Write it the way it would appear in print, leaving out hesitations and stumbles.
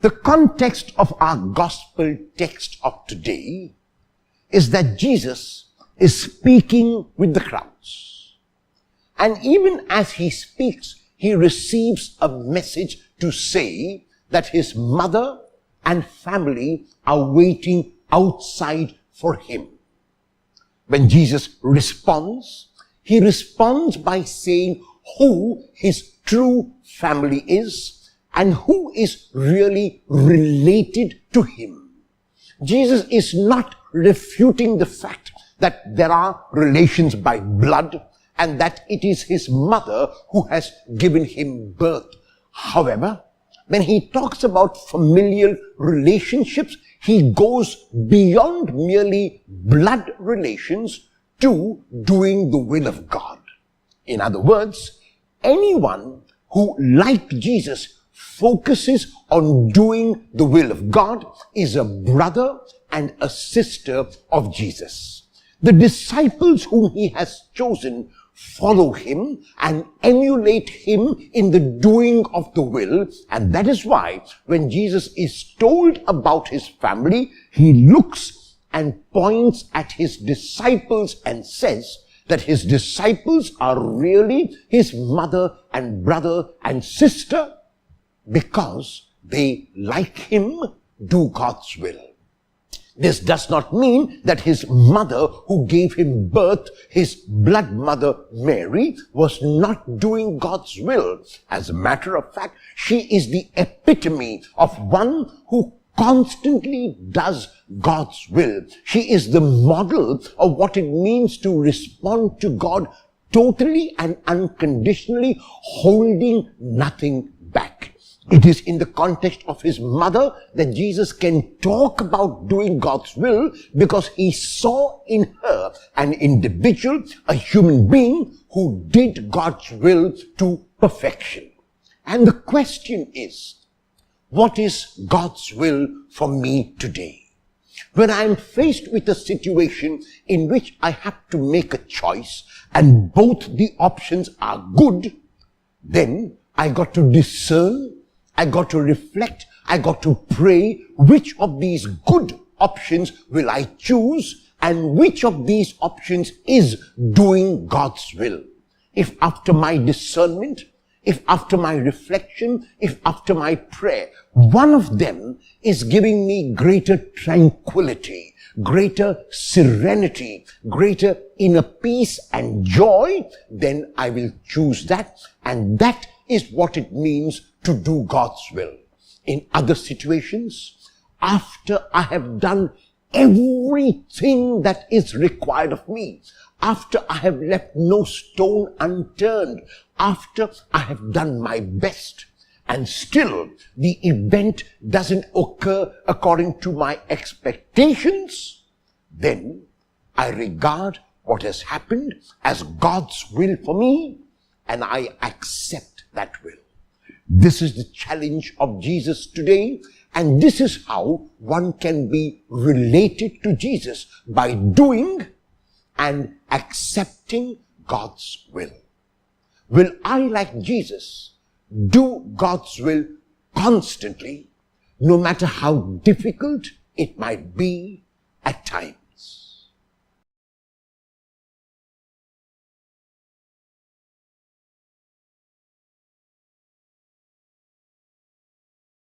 The context of our gospel text of today is that Jesus is speaking with the crowds. And even as he speaks, he receives a message to say that his mother and family are waiting outside for him. When Jesus responds, he responds by saying who his true family is and who is really related to him. Jesus is not refuting the fact that there are relations by blood and that it is his mother who has given him birth. However, when he talks about familial relationships, he goes beyond merely blood relations to doing the will of God. In other words, anyone who, like Jesus, focuses on doing the will of God is a brother and a sister of Jesus. The disciples whom he has chosen follow him and emulate him in the doing of the will. And that is why when Jesus is told about his family, he looks and points at his disciples and says that his disciples are really his mother and brother and sister because they, like him, do God's will. This does not mean that his mother who gave him birth, his blood mother Mary, was not doing God's will. As a matter of fact, she is the epitome of one who constantly does God's will. She is the model of what it means to respond to God totally and unconditionally, holding nothing back. It is in the context of his mother that Jesus can talk about doing God's will because he saw in her an individual, a human being who did God's will to perfection. And the question is, what is God's will for me today? When I am faced with a situation in which I have to make a choice and both the options are good, then I got to discern, I got to reflect, I got to pray which of these good options will I choose and which of these options is doing God's will. If after my discernment, if after my reflection, if after my prayer, one of them is giving me greater tranquility, greater serenity, greater inner peace and joy, then I will choose that, and that is what it means to do God's will. In other situations, after I have done everything that is required of me, after I have left no stone unturned, after I have done my best, and still the event doesn't occur according to my expectations, then I regard what has happened as God's will for me, and I accept that will. This is the challenge of Jesus today, and this is how one can be related to Jesus, by doing and accepting God's will. Will I, like Jesus, do God's will constantly, no matter how difficult it might be at times?